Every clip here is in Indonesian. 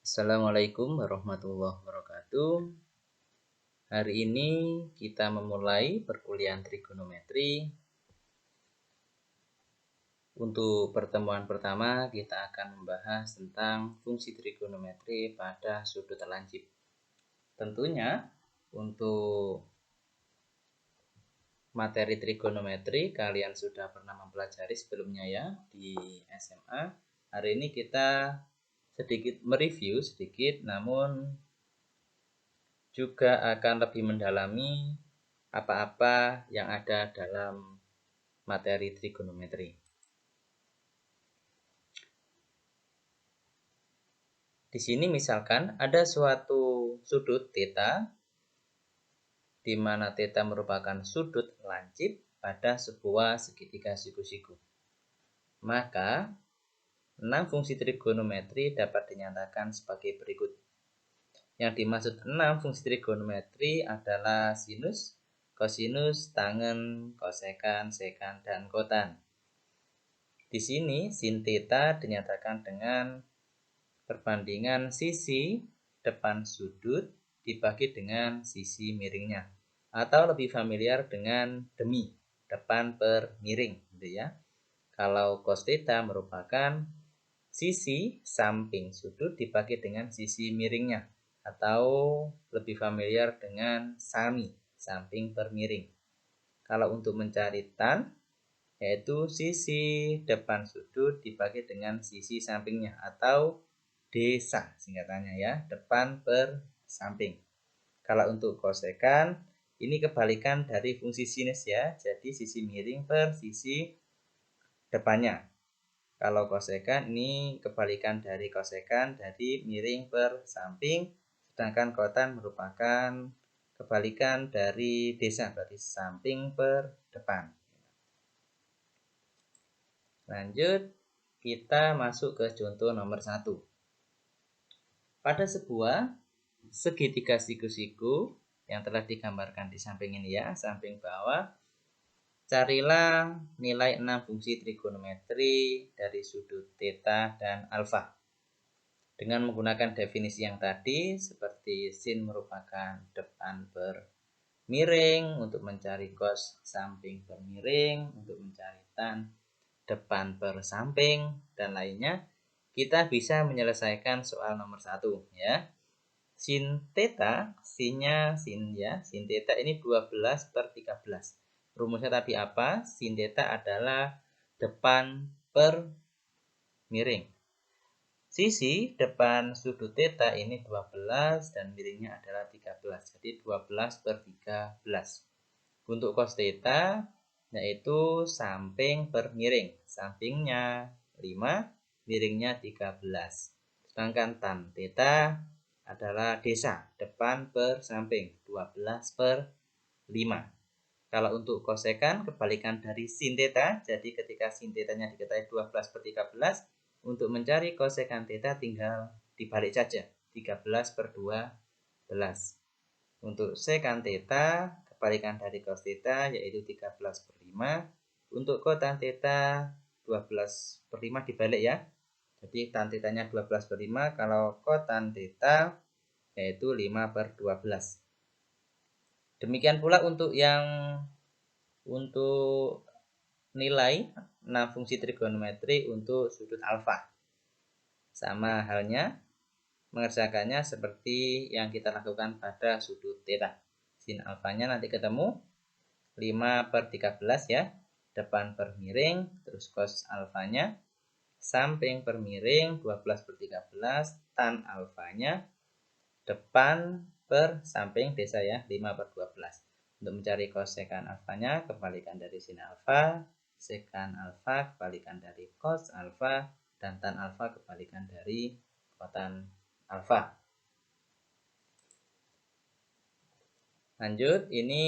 Assalamualaikum warahmatullahi wabarakatuh. Hari ini kita memulai perkuliahan trigonometri. Untuk pertemuan pertama kita akan membahas tentang fungsi trigonometri pada sudut lancip. Tentunya untuk materi trigonometri kalian sudah pernah mempelajari sebelumnya ya di SMA. Hari ini kita sedikit mereview namun juga akan lebih mendalami apa-apa yang ada dalam materi trigonometri. Di sini misalkan ada suatu sudut theta, di mana theta merupakan sudut lancip pada sebuah segitiga siku-siku. Maka 6 fungsi trigonometri dapat dinyatakan sebagai berikut. Yang dimaksud 6 fungsi trigonometri adalah sinus, kosinus, tangen, kosekan, sekan, dan kotan. Di sini sin theta dinyatakan dengan perbandingan sisi depan sudut dibagi dengan sisi miringnya, atau lebih familiar dengan demi, depan per miring, gitu ya. Kalau cos theta merupakan sisi samping sudut dibagi dengan sisi miringnya, atau lebih familiar dengan sami, samping per miring. Kalau untuk mencari tan, yaitu sisi depan sudut dibagi dengan sisi sampingnya, atau desa singkatannya ya, depan per samping. Kalau untuk kosekan, ini kebalikan dari fungsi sinus ya, jadi sisi miring per sisi depannya. Kalau kosekan ini kebalikan dari kosekan, dari miring per samping, sedangkan kotan merupakan kebalikan dari desa, berarti samping per depan. Lanjut, kita masuk ke contoh nomor 1. Pada sebuah segitiga siku-siku yang telah digambarkan di samping ini ya, samping bawah, carilah nilai 6 fungsi trigonometri dari sudut theta dan alfa. Dengan menggunakan definisi yang tadi, seperti sin merupakan depan per miring, untuk mencari cos samping per miring, untuk mencari tan depan per samping, dan lainnya, kita bisa menyelesaikan soal nomor 1 ya. Sin theta, sinnya sin ya, sin theta ini 12 per 13. Rumusnya tadi apa? Sin theta adalah depan per miring. Sisi depan sudut theta ini 12 dan miringnya adalah 13. Jadi 12 per 13. Untuk cos theta yaitu samping per miring. Sampingnya 5, miringnya 13. Sedangkan tan theta adalah desa, depan per samping, 12 per 5. Kalau untuk kosekan kebalikan dari sin theta, jadi ketika sin theta-nya diketahui 12 per 13, untuk mencari kosekan theta tinggal dibalik saja, 13 per 12. Untuk sekan theta kebalikan dari cos theta yaitu 13 per 5. Untuk kotan theta 12 per 5 dibalik ya. Jadi tan theta-nya 12 per 5, kalau kotan theta yaitu 5 per 12. Demikian pula untuk nilai 6 fungsi trigonometri untuk sudut alfa. Sama halnya mengerjakannya seperti yang kita lakukan pada sudut theta. Sin alfanya nanti ketemu 5 per 13 ya, depan per miring, terus cos alfanya samping per miring 12 per 13, tan alfanya depan per samping desa ya, 5 per 12. Untuk mencari cos sekan alfanya kebalikan dari sin alfa, sekan alfa kebalikan dari cos alfa, dan tan alfa kebalikan dari kotan alfa. Lanjut, ini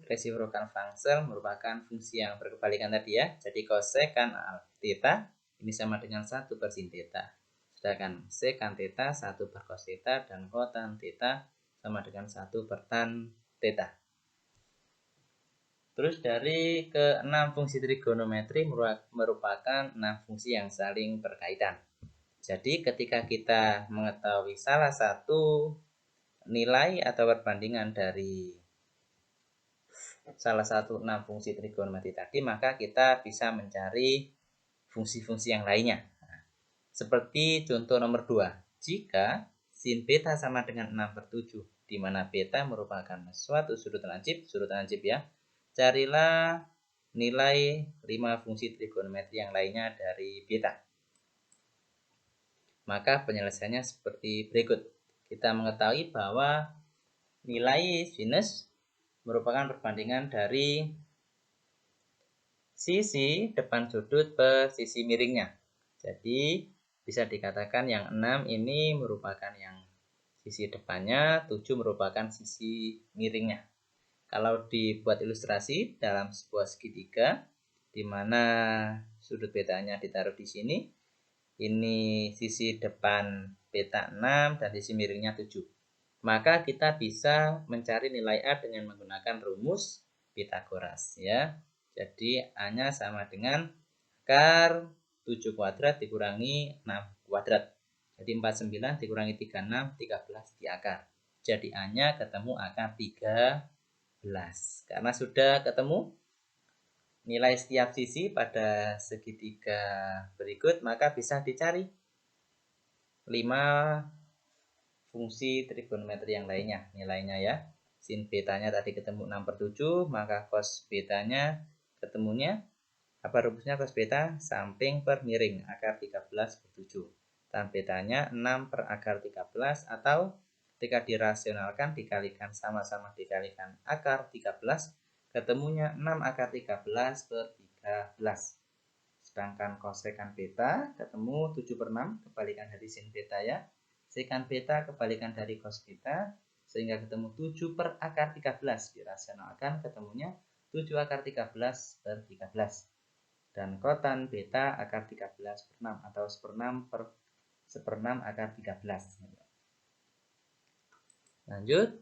reciprocal function merupakan fungsi yang berkebalikan tadi ya. Jadi kosekan theta ini sama dengan 1 per sin theta. Sedangkan sekan theta 1 per cos theta, dan kotan theta sama dengan 1 per tan theta. Terus dari ke-6 fungsi trigonometri merupakan 6 fungsi yang saling berkaitan. Jadi ketika kita mengetahui salah satu nilai atau perbandingan dari salah satu 6 fungsi trigonometri tadi, maka kita bisa mencari fungsi-fungsi yang lainnya. Seperti contoh nomor 2, jika sin beta sama dengan 6/7, di mana beta merupakan suatu sudut lancip ya, carilah nilai 5 fungsi trigonometri yang lainnya dari beta. Maka penyelesaiannya seperti berikut. Kita mengetahui bahwa nilai sinus merupakan perbandingan dari sisi depan sudut per sisi miringnya. Jadi bisa dikatakan yang 6 ini merupakan yang sisi depannya, 7 merupakan sisi miringnya. Kalau dibuat ilustrasi dalam sebuah segitiga, di mana sudut betanya ditaruh di sini, ini sisi depan beta 6 dan sisi miringnya 7. Maka kita bisa mencari nilai A dengan menggunakan rumus Pitagoras ya. Jadi A-nya sama dengan akar 7 kuadrat dikurangi 6 kuadrat. Jadi 49 dikurangi 36, 13 di akar. Jadi A-nya ketemu akar 13. Karena sudah ketemu nilai setiap sisi pada segitiga berikut, maka bisa dicari 5 fungsi trigonometri yang lainnya nilainya ya. Sin betanya tadi ketemu 6/7, maka cos betanya ketemunya apa rumusnya? Cos beta samping per miring akar 13/7. Tan betanya 6 per akar 13, atau ketika dirasionalkan dikalikan sama-sama dikalikan akar 13, ketemunya 6 akar 13 per 13. Sedangkan kosekan beta ketemu 7/6, kebalikan dari sin beta ya. Sekan beta kebalikan dari cos beta, sehingga ketemu 7 per akar 13. Dirasionalkan ketemunya 7 akar 13 per 13. Dan kotan beta akar 13 per 6 atau 1/6 per 1/6 akar 13. Lanjut.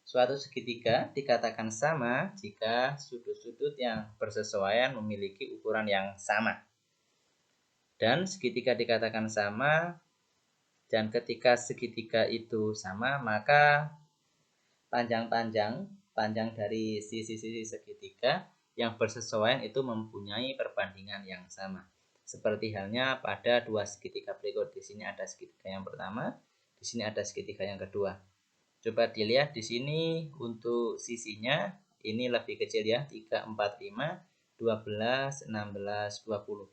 Suatu segitiga dikatakan sama jika sudut-sudut yang bersesuaian memiliki ukuran yang sama. Dan segitiga dikatakan sama, dan ketika segitiga itu sama, maka panjang dari sisi-sisi segitiga yang bersesuaian itu mempunyai perbandingan yang sama. Seperti halnya pada dua segitiga berikut. Di sini ada segitiga yang pertama, di sini ada segitiga yang kedua. Coba dilihat di sini untuk sisinya ini lebih kecil ya, 3, 4, 5, 12, 16, 20.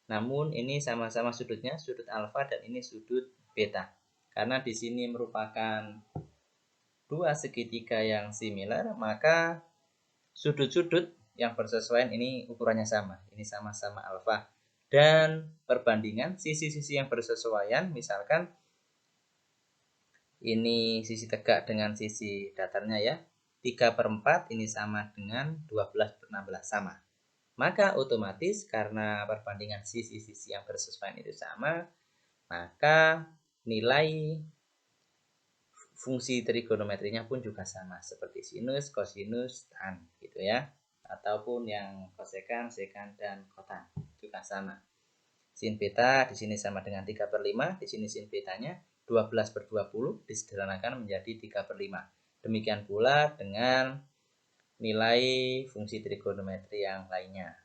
Namun ini sama-sama sudutnya, sudut alfa, dan ini sudut beta. Karena di sini merupakan dua segitiga yang similar, maka sudut-sudut yang bersesuaian ini ukurannya sama. Ini sama-sama alfa. Dan perbandingan sisi-sisi yang bersesuaian, misalkan ini sisi tegak dengan sisi datarnya ya, 3/4 ini sama dengan 12/16 sama. Maka otomatis karena perbandingan sisi-sisi yang bersesuaian itu sama, maka nilai fungsi trigonometrinya pun juga sama, seperti sinus, kosinus, tan gitu ya. Ataupun yang kosekan, sekan, dan kotan juga sama. Sin beta di sini sama dengan 3/5, di sini sin betanya 12/20 disederhanakan menjadi 3/5. Demikian pula dengan nilai fungsi trigonometri yang lainnya.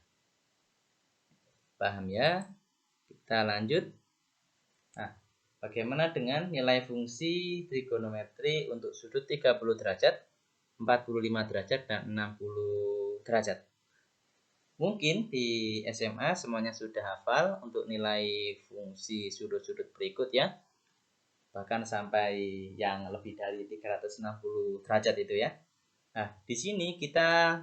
Paham ya? Kita lanjut. Nah, bagaimana dengan nilai fungsi trigonometri untuk sudut 30 derajat, 45 derajat, dan 60 derajat? Mungkin di SMA semuanya sudah hafal untuk nilai fungsi sudut-sudut berikut ya. Bahkan sampai yang lebih dari 360 derajat itu ya. Nah, di sini kita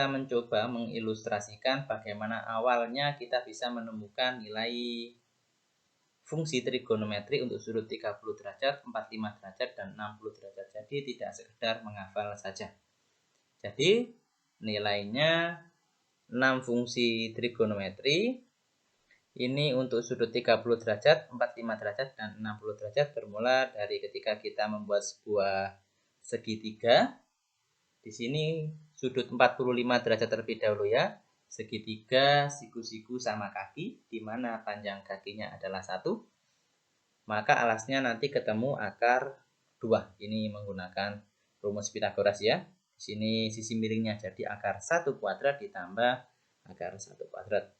mencoba mengilustrasikan bagaimana awalnya kita bisa menemukan nilai fungsi trigonometri untuk sudut 30 derajat, 45 derajat, dan 60 derajat. Jadi tidak sekedar menghafal saja. Jadi nilainya 6 fungsi trigonometri. Ini untuk sudut 30 derajat, 45 derajat, dan 60 derajat bermula dari ketika kita membuat sebuah segitiga. Di sini sudut 45 derajat terlebih dahulu ya. segitiga siku-siku sama kaki, di mana panjang kakinya adalah 1, maka alasnya nanti ketemu akar 2. Ini menggunakan rumus Pitagoras ya. Di sini sisi miringnya jadi akar 1 kuadrat ditambah akar 1 kuadrat.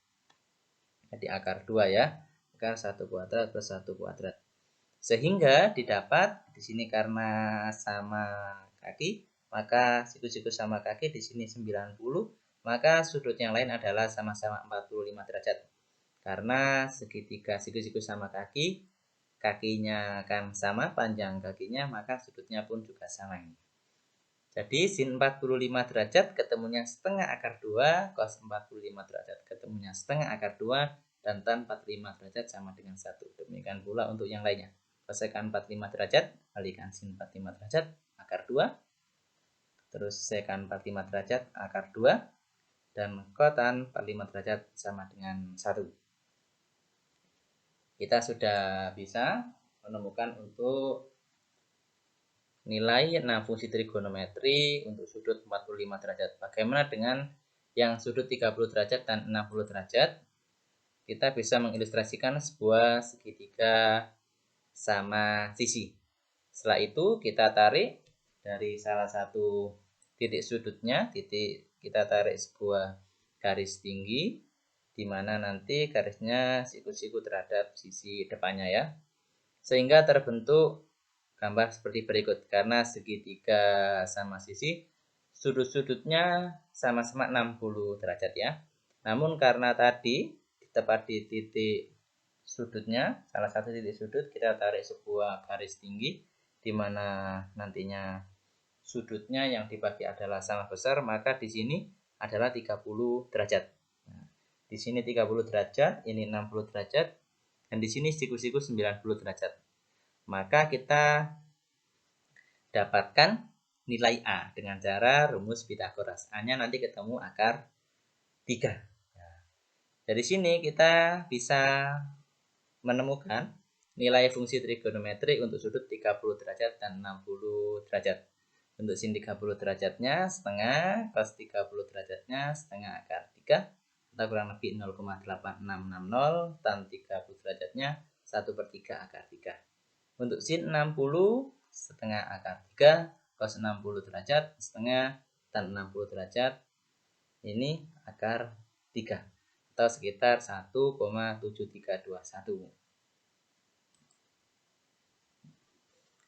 Jadi akar 2 ya. Akar 1 kuadrat plus 1 kuadrat. Sehingga didapat di sini karena sama kaki, maka siku-siku sama kaki di sini 90, maka sudut yang lain adalah sama-sama 45 derajat. Karena segitiga siku-siku sama kaki, kakinya akan sama, panjang kakinya, maka sudutnya pun juga sama ini. Jadi sin 45 derajat ketemunya setengah akar 2, cos 45 derajat ketemunya setengah akar 2, dan tan 45 derajat sama dengan 1. Demikian pula untuk yang lainnya. Kosekan 45 derajat, kalikan sin 45 derajat, akar 2. Terus sekan 45 derajat, akar 2. Dan kotan 45 derajat sama dengan 1. Kita sudah bisa menemukan untuk nilai 6 fungsi trigonometri untuk sudut 45 derajat. Bagaimana dengan yang sudut 30 derajat dan 60 derajat? Kita bisa mengilustrasikan sebuah segitiga sama sisi. Setelah itu kita tarik dari salah satu titik sudutnya, kita tarik sebuah garis tinggi, di mana nanti garisnya siku-siku terhadap sisi depannya ya. Sehingga terbentuk gambar seperti berikut. Karena segitiga sama sisi, sudut-sudutnya sama-sama 60 derajat ya. Namun karena tadi tepat di titik sudutnya, salah satu titik sudut, kita tarik sebuah garis tinggi, di mana nantinya sudutnya yang dibagi adalah sama besar, maka di sini adalah 30 derajat. Nah, di sini 30 derajat, ini 60 derajat, dan di sini siku-siku 90 derajat. Maka kita dapatkan nilai A dengan cara rumus Pitagoras. A-nya nanti ketemu akar 3. Nah, dari sini kita bisa menemukan nilai fungsi trigonometri untuk sudut 30 derajat dan 60 derajat. Untuk sin 30 derajatnya setengah, cos 30 derajatnya setengah akar 3, atau kurang lebih 0,8660, tan 30 derajatnya 1/3 akar 3. Untuk sin 60 setengah akar 3, cos 60 derajat setengah, tan 60 derajat ini akar 3, atau sekitar 1,7321.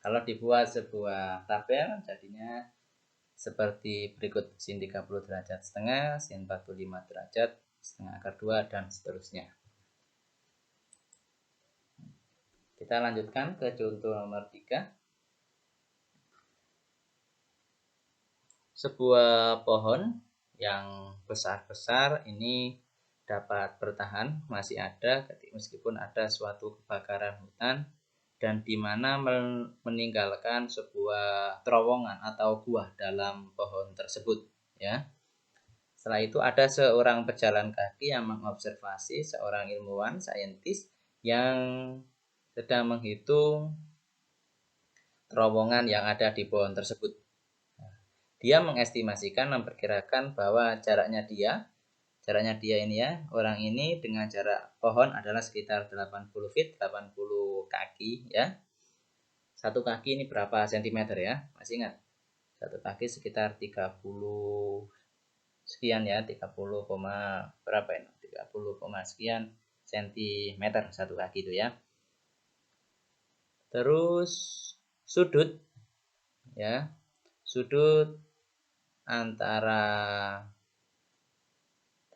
Kalau dibuat sebuah tabel jadinya seperti berikut: sin 30 derajat setengah, sin 45 derajat setengah akar 2, dan seterusnya. Kita lanjutkan ke contoh nomor 3. Sebuah pohon yang besar-besar ini dapat bertahan, masih ada meskipun ada suatu kebakaran hutan, dan di mana meninggalkan sebuah terowongan atau gua dalam pohon tersebut ya. Setelah itu ada seorang pejalan kaki yang mengobservasi seorang ilmuwan saintis yang sedang menghitung terowongan yang ada di pohon tersebut. Dia mengestimasikan, memperkirakan bahwa jaraknya dia ini ya, orang ini dengan jarak pohon adalah sekitar 80 feet, 80 kaki ya. Satu kaki ini berapa sentimeter ya? Masih ingat? Satu kaki sekitar 30 sekian ya, 30, berapa ini? 30, sekian sentimeter satu kaki itu ya. Terus sudut ya. Sudut antara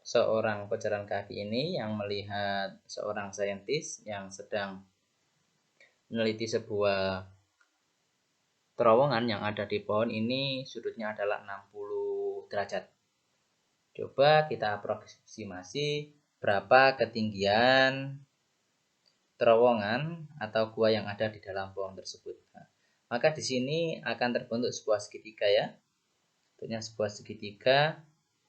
seorang pejalan kaki ini yang melihat seorang saintis yang sedang meneliti sebuah terowongan yang ada di pohon ini, sudutnya adalah 60 derajat. Coba kita aproksimasi berapa ketinggian terowongan atau gua yang ada di dalam pohon tersebut. Nah, maka di sini akan terbentuk sebuah segitiga ya. Bentuknya sebuah segitiga.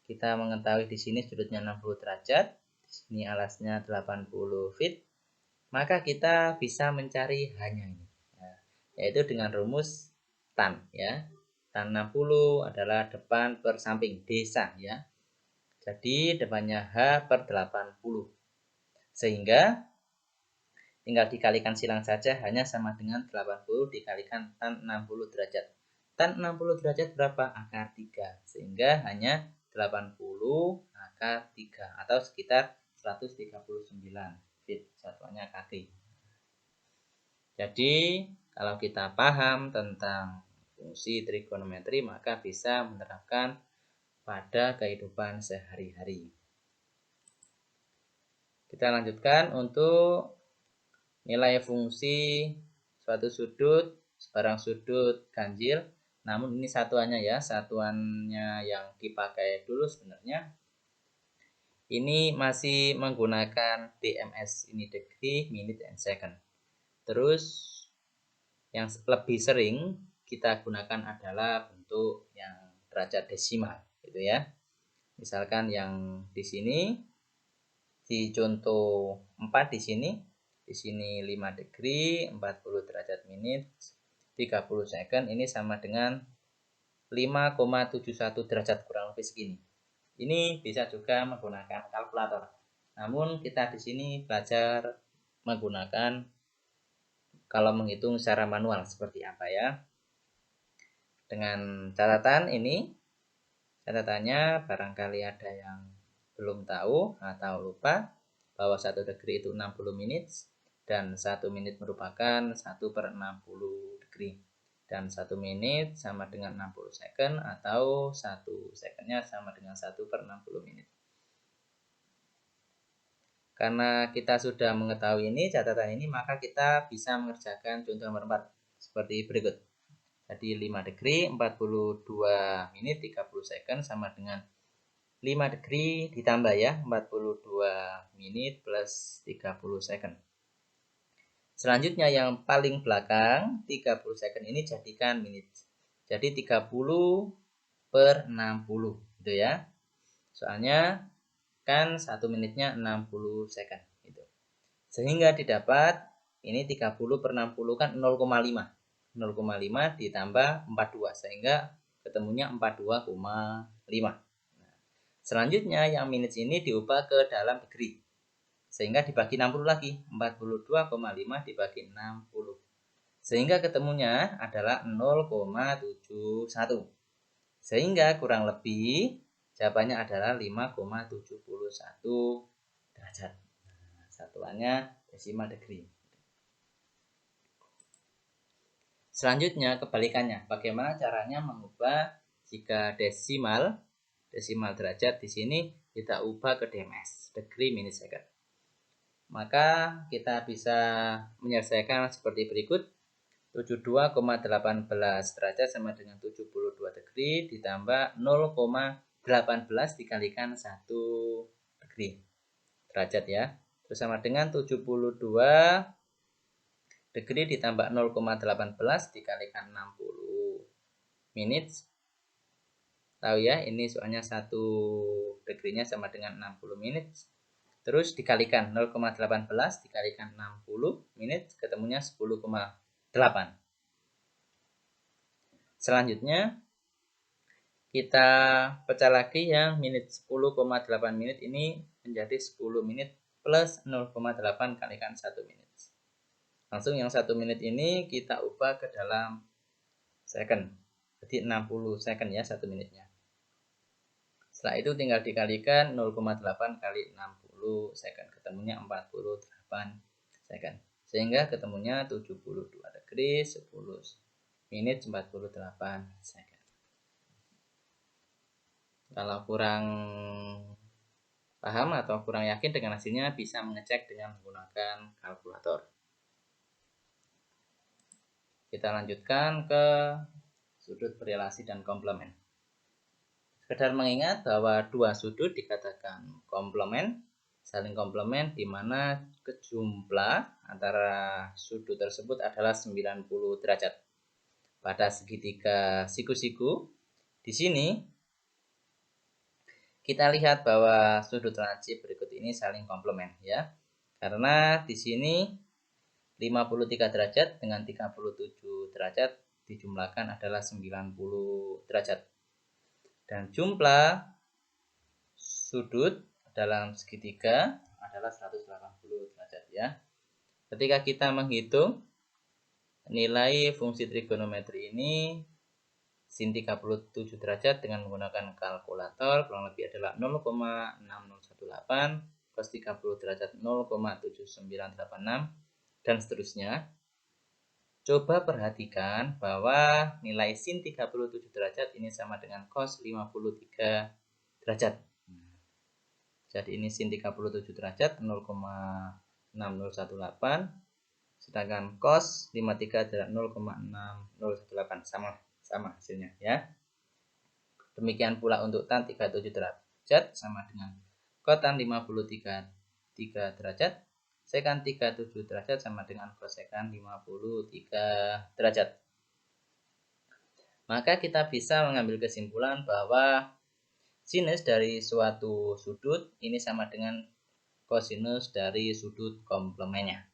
Kita mengetahui di sini sudutnya 60 derajat, di sini alasnya 80 feet. Maka kita bisa mencari hanya ini. Nah, yaitu dengan rumus tan ya. Tan 60 adalah depan per samping desa ya. Jadi depannya H per 80. Sehingga tinggal dikalikan silang saja, hanya sama dengan 80 dikalikan tan 60 derajat. Tan 60 derajat berapa? Akar 3. Sehingga hanya 80 akar 3 atau sekitar 139 feet. Satuannya kaki. Jadi kalau kita paham tentang fungsi trigonometri, maka bisa menerapkan pada kehidupan sehari-hari. Kita lanjutkan untuk nilai fungsi suatu sudut, sebarang sudut ganjil. Namun ini satuannya ya, satuannya yang dipakai dulu sebenarnya. Ini masih menggunakan DMS, ini degree, minute, and second. Terus yang lebih sering kita gunakan adalah bentuk yang derajat desimal, gitu ya. Misalkan yang di sini di contoh 4 di sini 5 degree, 40 derajat menit, 30 second, ini sama dengan 5,71 derajat, kurang lebih segini. Ini bisa juga menggunakan kalkulator. Namun kita di sini belajar menggunakan kalau menghitung secara manual seperti apa ya. Dengan catatan ini, catatannya barangkali ada yang belum tahu atau lupa bahwa 1 degree itu 60 menit dan 1 menit merupakan 1 per 60 degree dan 1 menit sama dengan 60 second atau 1 secondnya sama dengan 1 per 60 menit. Karena kita sudah mengetahui ini, catatan ini, maka kita bisa mengerjakan contoh nomor 4 seperti berikut. Jadi 5 degree 42 menit 30 second sama dengan 5 degree ditambah ya 42 menit plus 30 second. Selanjutnya yang paling belakang 30 second ini jadikan menit. Jadi 30 per 60 gitu ya. Soalnya kan 1 menitnya 60 second gitu. Sehingga didapat ini 30 per 60 kan 0,5. 0,5 ditambah 42 sehingga ketemunya 42,5. Selanjutnya yang minus ini diubah ke dalam degree. Sehingga dibagi 60 lagi. 42,5 dibagi 60. Sehingga ketemunya adalah 0,71. Sehingga kurang lebih jawabannya adalah 5,71 derajat. Satuannya desimal degree. Selanjutnya kebalikannya. Bagaimana caranya mengubah jika desimal derajat di sini kita ubah ke DMS, degree minute second. Maka kita bisa menyelesaikan seperti berikut. 72,18 derajat sama dengan 72 degree ditambah 0,18 dikalikan 1 degree derajat ya. Terus sama dengan 72 degree ditambah 0,18 dikalikan 60 menit. Tahu ya, ini soalnya 1 degree-nya sama dengan 60 menit. Terus dikalikan 0,18 dikalikan 60 menit, ketemunya 10,8. Selanjutnya kita pecah lagi yang menit 10,8 menit ini menjadi 10 menit plus 0,8 kalikan 1 menit. Langsung yang 1 menit ini kita ubah ke dalam second. Jadi 60 second ya 1 menitnya. Setelah itu tinggal dikalikan 0,8 kali 60 second. Ketemunya 48 second. Sehingga ketemunya 72 degree 10 menit 48 second. Kalau kurang paham atau kurang yakin dengan hasilnya, bisa mengecek dengan menggunakan kalkulator. Kita lanjutkan ke sudut berelasi dan komplement. Sekedar mengingat bahwa dua sudut dikatakan komplement, saling komplement, di mana kejumlah antara sudut tersebut adalah 90 derajat. Pada segitiga siku-siku, di sini kita lihat bahwa sudut lancip berikut ini saling komplement ya. Karena di sini 53 derajat dengan 37 derajat dijumlahkan adalah 90 derajat. Dan jumlah sudut dalam segitiga adalah 180 derajat ya. Ketika kita menghitung nilai fungsi trigonometri ini sin 37 derajat dengan menggunakan kalkulator kurang lebih adalah 0,6018, cos 30 derajat 0,7986 dan seterusnya. Coba perhatikan bahwa nilai sin 37 derajat ini sama dengan cos 53 derajat. Jadi ini sin 37 derajat 0,6018, sedangkan cos 53 derajat 0,6018 sama hasilnya ya. Demikian pula untuk tan 37 derajat sama dengan kotan 53 derajat. Sekan 37 derajat sama dengan kosekan 53 derajat. Maka kita bisa mengambil kesimpulan bahwa sinus dari suatu sudut ini sama dengan kosinus dari sudut komplemennya.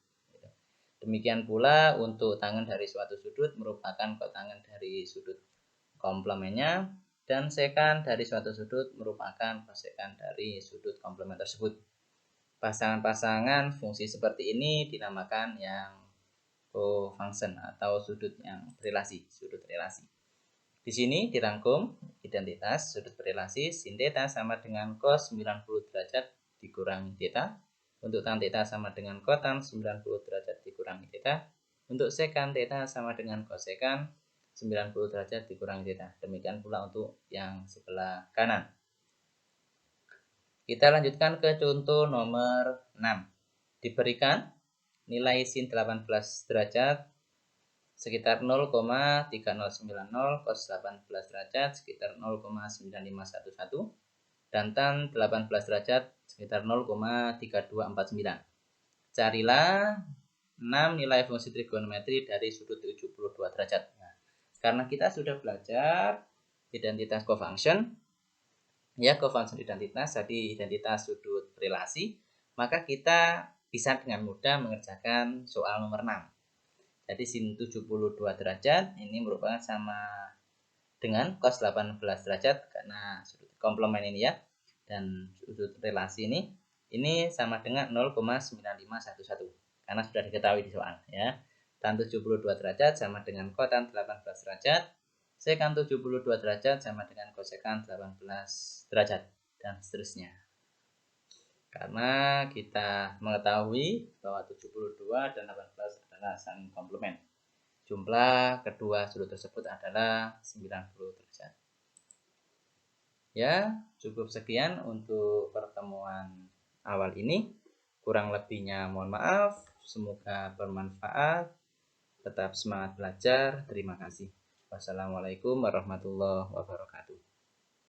Demikian pula untuk tangen dari suatu sudut merupakan kotangen dari sudut komplemennya, dan sekan dari suatu sudut merupakan kosekan dari sudut komplement tersebut. Pasangan-pasangan fungsi seperti ini dinamakan yang cofunction atau sudut yang berelasi, sudut relasi. Di sini dirangkum identitas sudut berelasi sin theta sama dengan cos 90 derajat dikurangi theta. Untuk tan theta sama dengan kotan 90 derajat dikurangi theta. Untuk sekan theta sama dengan kosekan 90 derajat dikurangi theta. Demikian pula untuk yang sebelah kanan. Kita lanjutkan ke contoh nomor 6. Diberikan nilai sin 18 derajat sekitar 0,3090, cos 18 derajat sekitar 0,9511, dan tan 18 derajat sekitar 0,3249. Carilah 6 nilai fungsi trigonometri dari sudut 72 derajat. Nah, karena kita sudah belajar identitas cofunction, ya cofunction identitas, jadi identitas sudut relasi, maka kita bisa dengan mudah mengerjakan soal nomor 6. Jadi sin 72 derajat ini merupakan sama dengan cos 18 derajat karena sudut komplement ini ya, dan sudut relasi ini sama dengan 0,9511 karena sudah diketahui di soal ya. Tan 72 derajat sama dengan kotan 18 derajat, sekan 72 derajat sama dengan kosekan 18 derajat, dan seterusnya. Karena kita mengetahui bahwa 72 dan 18 adalah saling komplement. Jumlah kedua sudut tersebut adalah 90 derajat. Ya, cukup sekian untuk pertemuan awal ini. Kurang lebihnya mohon maaf. Semoga bermanfaat. Tetap semangat belajar. Terima kasih. Wassalamualaikum warahmatullahi wabarakatuh.